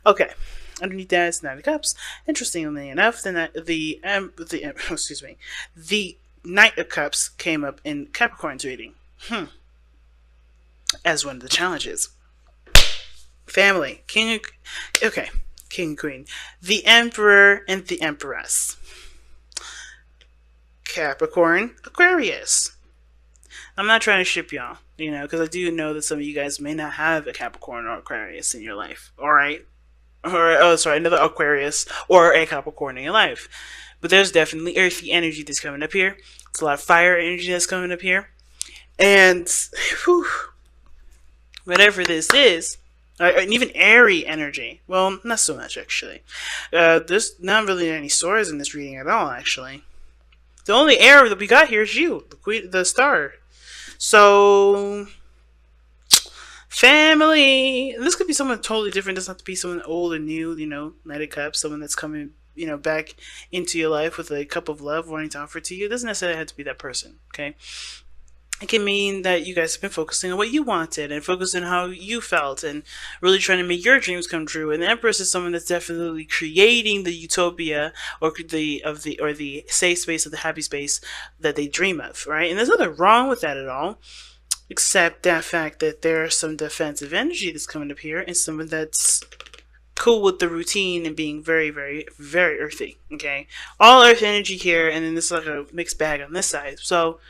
Okay. Underneath that is Knight of Cups. Interestingly enough, excuse me, the Knight of Cups came up in Capricorn's reading. As one of the challenges. Family, okay, King and Queen, the Emperor and the Empress. Capricorn, Aquarius. I'm not trying to ship y'all, because I do know that some of you guys may not have a Capricorn or Aquarius in your life. All right, another Aquarius or a Capricorn in your life. But there's definitely earthy energy that's coming up here. It's a lot of fire energy that's coming up here, and whatever this is, and even airy energy. Well, not so much actually. There's not really any swords in this reading at all. Actually, the only air that we got here is you, the queen, the star. So, family. This could be someone totally different. It doesn't have to be someone old and new. Knight of Cups, someone that's coming, back into your life with a cup of love wanting to offer to you. It doesn't necessarily have to be that person. Okay. It can mean that you guys have been focusing on what you wanted and focusing on how you felt and really trying to make your dreams come true. And the Empress is someone that's definitely creating the utopia or the safe space or the happy space that they dream of, right? And there's nothing wrong with that at all, except that fact that there's some defensive energy that's coming up here and someone that's cool with the routine and being very, very, very earthy. Okay, all earth energy here, and then this is like a mixed bag on this side. So.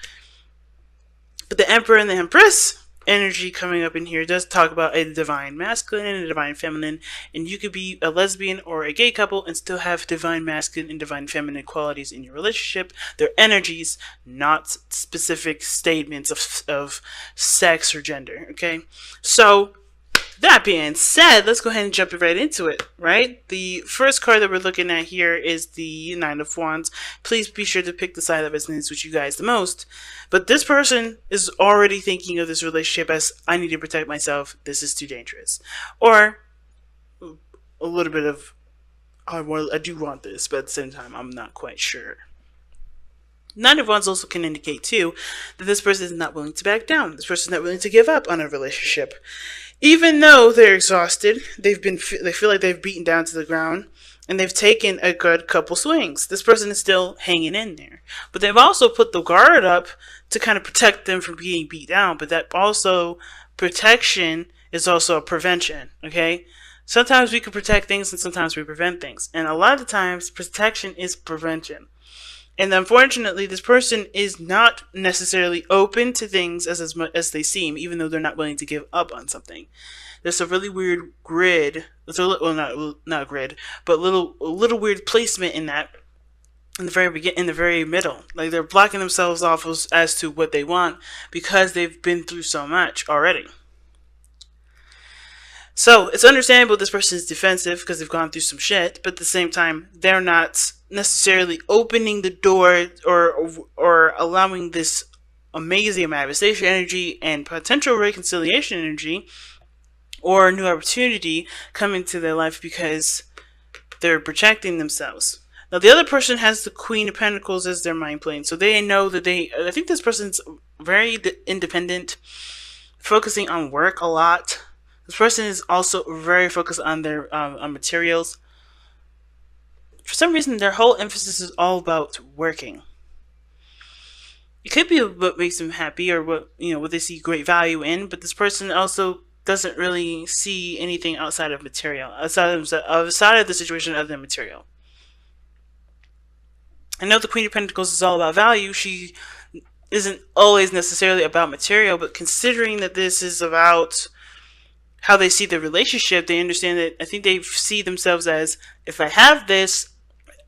But the Emperor and the Empress energy coming up in here does talk about a divine masculine and a divine feminine, and you could be a lesbian or a gay couple and still have divine masculine and divine feminine qualities in your relationship. They're energies, not specific statements of sex or gender. Okay, so that being said, let's go ahead and jump right into it, right? The first card that we're looking at here is the Nine of Wands. Please be sure to pick the side that resonates with you guys the most. But this person is already thinking of this relationship as, I need to protect myself, this is too dangerous. Or a little bit of, I do want this, but at the same time, I'm not quite sure. Nine of Wands also can indicate, too, that this person is not willing to back down. This person is not willing to give up on a relationship. Even though they're exhausted, they feel like they've beaten down to the ground, and they've taken a good couple swings. This person is still hanging in there. But they've also put the guard up to kind of protect them from being beat down. But that also, protection is also a prevention, okay? Sometimes we can protect things and sometimes we prevent things. And a lot of the times, protection is prevention. And unfortunately, this person is not necessarily open to things as much as they seem, even though they're not willing to give up on something. There's a really weird grid. Not grid, but a little weird placement in that. In the very middle, like they're blocking themselves off as to what they want because they've been through so much already. So it's understandable this person is defensive because they've gone through some shit, but at the same time, they're not necessarily opening the door or allowing this amazing manifestation energy and potential reconciliation energy or new opportunity come into their life because they're protecting themselves. Now, the other person has the Queen of Pentacles as their mind plane, so they know that I think this person's very independent, focusing on work a lot. This person is also very focused on their on materials. For some reason, their whole emphasis is all about working. It could be what makes them happy or what they see great value in, but this person also doesn't really see anything outside of material, outside of the situation of their material. I know the Queen of Pentacles is all about value. She isn't always necessarily about material, but considering that this is about how they see the relationship, they understand that I think they see themselves as, if I have this,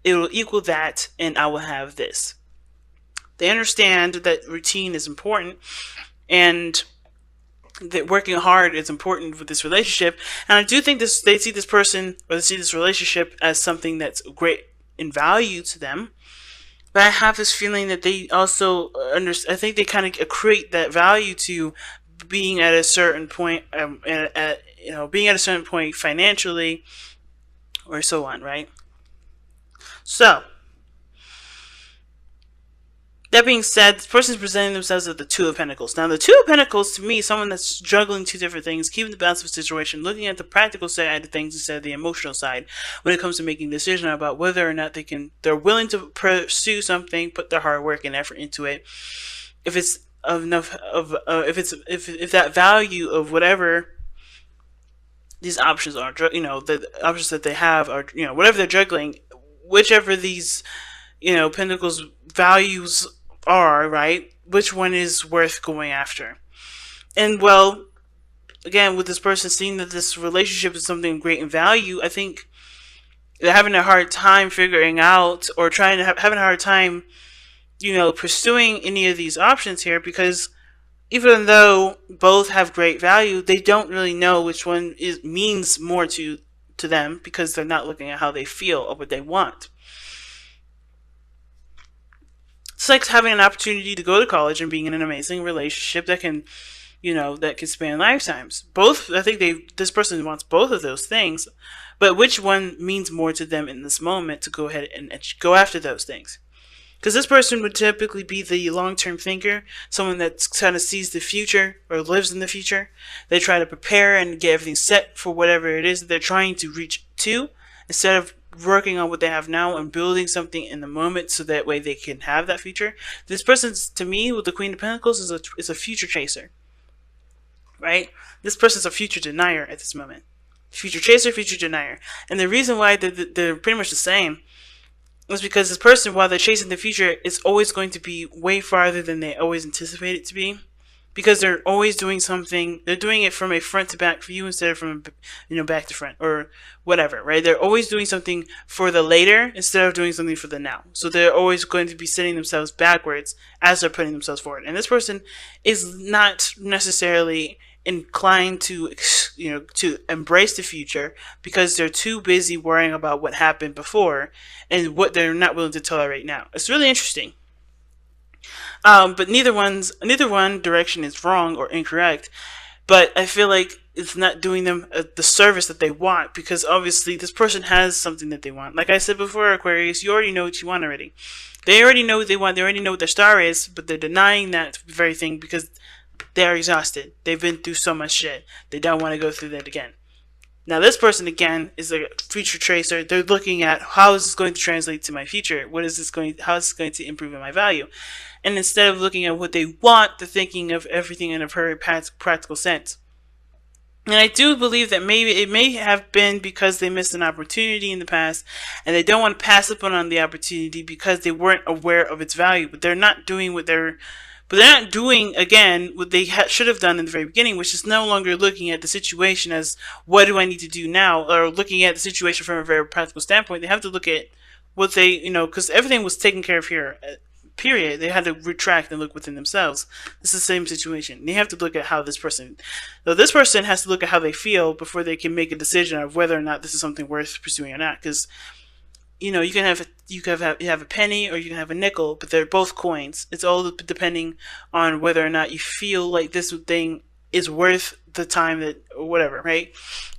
it will equal that, and I will have this. They understand that routine is important, and that working hard is important with this relationship. And I do think they see this person, or they see this relationship as something that's great in value to them. But I have this feeling that they also I think they kind of equate that value to being at a certain point, being at a certain point financially, or so on, right? So, That being said, this person is presenting themselves as the Two of Pentacles. Now, the Two of Pentacles, to me, someone that's juggling two different things, keeping the balance of a situation, looking at the practical side of things instead of the emotional side when it comes to making a decision about whether or not they're willing to pursue something, put their hard work and effort into it. If it's enough of, if that value of whatever these options are, the options that they have are, whatever they're juggling, whichever these, Pentacles values are, right? Which one is worth going after? And well, again, with this person seeing that this relationship is something of great in value, I think they're having a hard time figuring out or having a hard time, pursuing any of these options here, because even though both have great value, they don't really know which one means more to them, because they're not looking at how they feel or what they want. It's like having an opportunity to go to college and being in an amazing relationship that can, that can span lifetimes. Both, I think this person wants both of those things, but which one means more to them in this moment to go ahead and go after those things? Because this person would typically be the long-term thinker, someone that kind of sees the future or lives in the future. They try to prepare and get everything set for whatever it is that they're trying to reach to, instead of working on what they have now and building something in the moment so that way they can have that future. This person, to me, with the Queen of Pentacles, is a future chaser, right? This person's a future denier at this moment. Future chaser, future denier. And the reason why they're pretty much the same is because this person, while they're chasing the future, is always going to be way farther than they always anticipate it to be. Because they're always doing something, they're doing it from a front to back view instead of from, back to front or whatever, right? They're always doing something for the later instead of doing something for the now. So they're always going to be setting themselves backwards as they're putting themselves forward. And this person is not necessarily inclined to, to embrace the future, because they're too busy worrying about what happened before and what they're not willing to tolerate now. It's really interesting. But neither one direction is wrong or incorrect. But I feel like it's not doing them the service that they want, because obviously this person has something that they want. Like I said before, Aquarius, you already know what you want already. They already know what they want. They already know what their star is, but they're denying that very thing because they're exhausted. They've been through so much shit. They don't want to go through that again. Now, this person, again, is a future tracer. They're looking at, how is this going to translate to my future? How is this going to improve in my value? And instead of looking at what they want, they're thinking of everything in a very practical sense. And I do believe that maybe it may have been because they missed an opportunity in the past, and they don't want to pass up on the opportunity because they weren't aware of its value. But they're not doing again, what they should have done in the very beginning, which is no longer looking at the situation as, what do I need to do now? Or looking at the situation from a very practical standpoint. They have to look at what they, because everything was taken care of here, period. They had to retract and look within themselves. It's the same situation. They have to look at how this person has to look at how they feel before they can make a decision of whether or not this is something worth pursuing or not. Because, you can have a penny or you can have a nickel, but they're both coins. It's all depending on whether or not you feel like this thing is worth the time that, or whatever, right?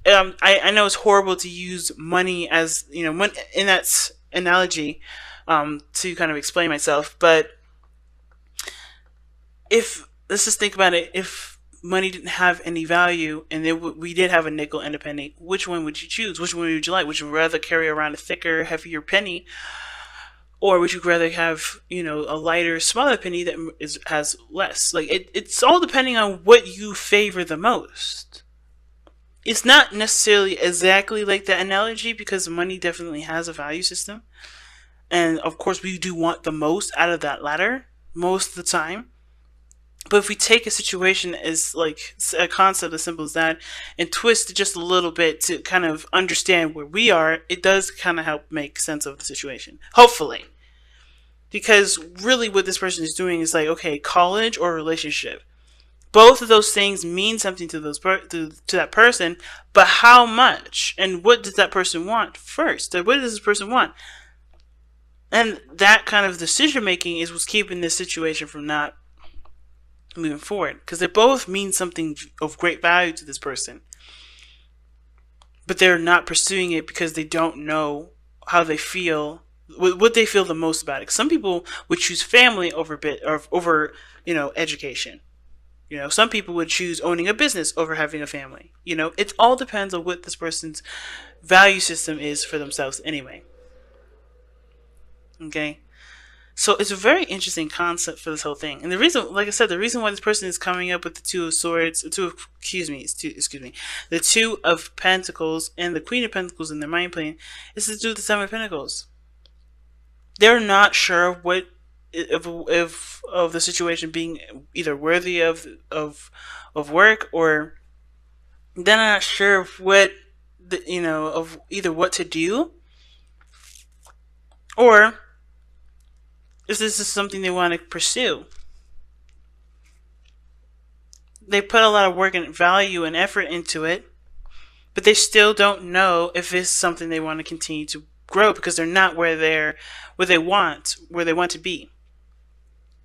I know it's horrible to use money as, in that analogy, to kind of explain myself, but let's just think about it. If money didn't have any value and we did have a nickel and a penny, which one would you choose? Which one would you like? Would you rather carry around a thicker, heavier penny, or would you rather have, a lighter, smaller penny that has less? Like, it's all depending on what you favor the most. It's not necessarily exactly like that analogy, because money definitely has a value system. And of course, we do want the most out of that ladder most of the time. But if we take a situation as like a concept as simple as that and twist it just a little bit to kind of understand where we are, it does kind of help make sense of the situation. Hopefully. Because really what this person is doing is like, okay, college or relationship. Both of those things mean something to that person, but how much? And what does that person want first? What does this person want? And that kind of decision making is what's keeping this situation from not moving forward, because they both mean something of great value to this person, but they're not pursuing it because they don't know how they feel what they feel the most about it. 'Cause some people would choose family over bit or over, you know, education. You know, some people would choose owning a business over having a family. You know, it all depends on what this person's value system is for themselves anyway. Okay? So it's a very interesting concept for this whole thing. And the reason, like I said, the reason why this person is coming up with the Two of Swords, excuse me, the Two of Pentacles and the Queen of Pentacles in their mind plane is to do with the Seven of Pentacles. They're not sure of what if of the situation being either worthy of work, or they're not sure of what of either what to do, or if this is something they want to pursue. They put a lot of work and value and effort into it, but they still don't know if it's something they want to continue to grow, because they're not where they want to be.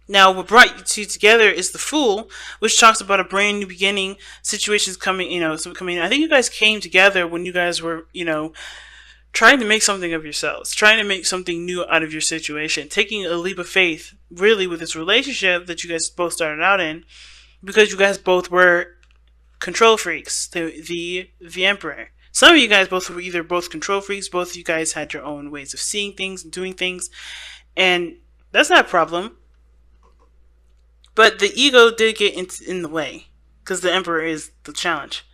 Now, what brought you two together is the Fool, which talks about a brand new beginning, situations coming, coming. I think you guys came together when you guys were, trying to make something of yourselves, trying to make something new out of your situation, taking a leap of faith, really, with this relationship that you guys both started out in, because you guys both were control freaks, the Emperor. Some of you guys both were either both control freaks, both of you guys had your own ways of seeing things and doing things, and that's not a problem. But the ego did get in the way, because the Emperor is the challenge.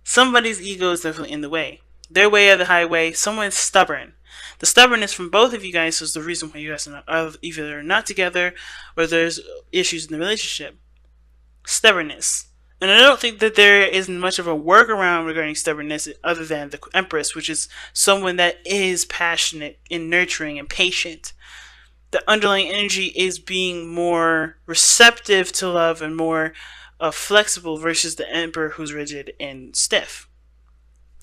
Somebody's ego is definitely in the way. Their way or the highway. Someone's stubborn. The stubbornness from both of you guys is the reason why you guys are either not together or there's issues in the relationship. Stubbornness. And I don't think that there isn't much of a workaround regarding stubbornness other than the Empress, which is someone that is passionate and nurturing and patient. The underlying energy is being more receptive to love and more flexible versus the Emperor, who's rigid and stiff.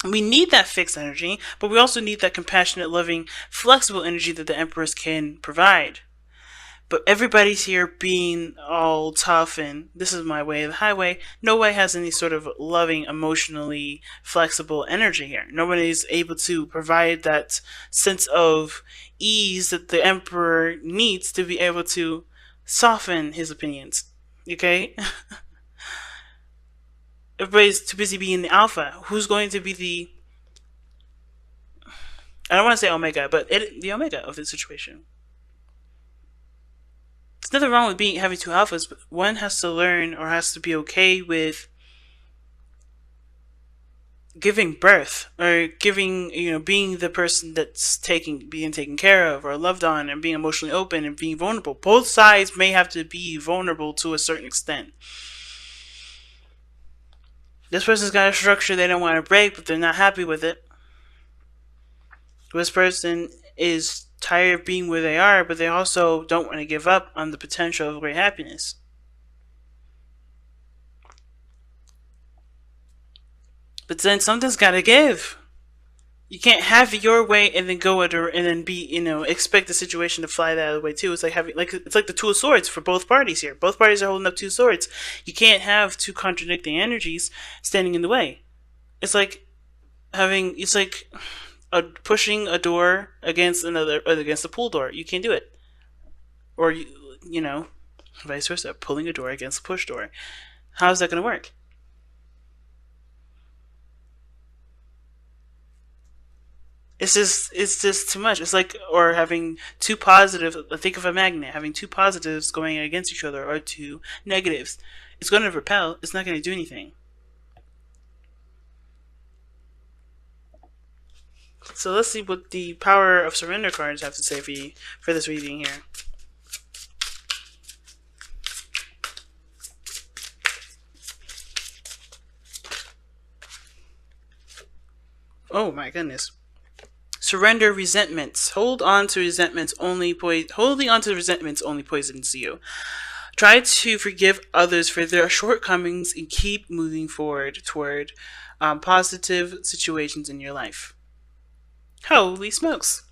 We need that fixed energy, but we also need that compassionate, loving, flexible energy that the Empress can provide. But everybody's here being all tough and this is my way or the highway. Nobody has any sort of loving, emotionally flexible energy here. Nobody's able to provide that sense of ease that the Emperor needs to be able to soften his opinions. Okay? Everybody's too busy being the alpha. Who's going to be the... I don't want to say omega, but the omega of the situation. There's nothing wrong with having two alphas, but one has to learn or has to be okay with giving birth or giving, being the person that's being taken care of or loved on and being emotionally open and being vulnerable. Both sides may have to be vulnerable to a certain extent. This person's got a structure they don't want to break, but they're not happy with it. This person is tired of being where they are, but they also don't want to give up on the potential of great happiness. But then something's got to give. You can't have it your way and then go and then be, expect the situation to fly the other way too. It's like it's like the Two of Swords for both parties here. Both parties are holding up two swords. You can't have two contradicting energies standing in the way. It's like pushing a door against against a pool door. You can't do it. Or vice versa, pulling a door against a push door. How's that going to work? It's just too much. It's like, or having two positives. Think of a magnet having two positives going against each other, or two negatives. It's going to repel. It's not going to do anything. So let's see what the Power of Surrender cards have to say for this reading here. Oh my goodness. Surrender resentments. Holding on to resentments only poisons you. Try to forgive others for their shortcomings and keep moving forward toward positive situations in your life. Holy smokes.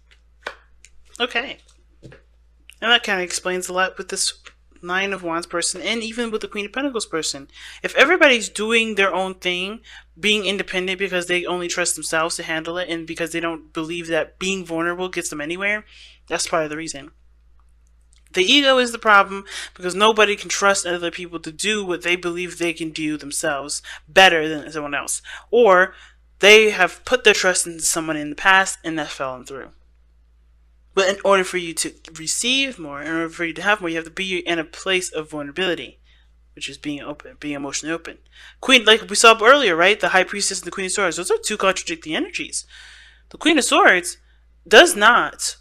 Okay. And that kind of explains a lot with this Nine of Wands person, and even with the Queen of Pentacles person. If everybody's doing their own thing, being independent because they only trust themselves to handle it, and because they don't believe that being vulnerable gets them anywhere, that's part of the reason. The ego is the problem because nobody can trust other people to do what they believe they can do themselves better than someone else. Or they have put their trust into someone in the past and that's fallen through. But in order for you to receive more, in order for you to have more, you have to be in a place of vulnerability, which is being open, being emotionally open. Queen, like we saw earlier, right? The High Priestess and the Queen of Swords, those are two contradicting energies. The Queen of Swords is not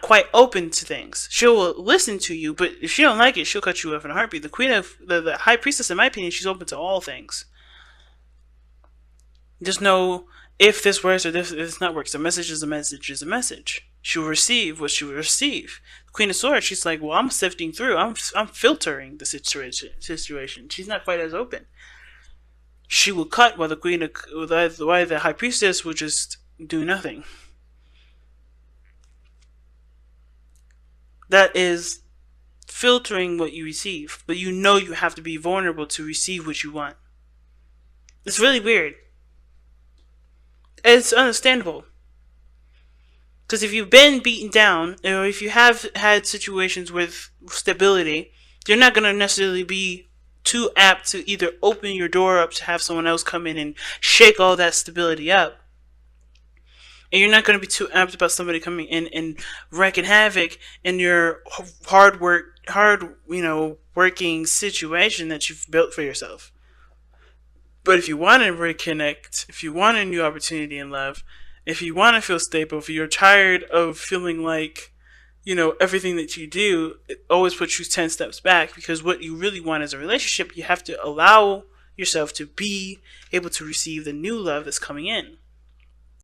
quite open to things. She'll listen to you, but if she don't like it, she'll cut you off in a heartbeat. The Queen of the High Priestess, in my opinion, she's open to all things. There's no if this works or if this not works. A message is a message is a message. She will receive what she will receive. The Queen of Swords, she's like, well, I'm sifting through. I'm filtering the situation. She's not quite as open. She will cut while the High Priestess will just do nothing. That is filtering what you receive, but you know you have to be vulnerable to receive what you want. It's really weird. It's understandable. Because if you've been beaten down, or if you have had situations with stability, you're not going to necessarily be too apt to either open your door up to have someone else come in and shake all that stability up. And you're not going to be too apt about somebody coming in and wreaking havoc in your working situation that you've built for yourself. But if you want to reconnect, if you want a new opportunity in love, if you want to feel stable, if you're tired of feeling like, everything that you do, it always puts you 10 steps back, because what you really want is a relationship. You have to allow yourself to be able to receive the new love that's coming in.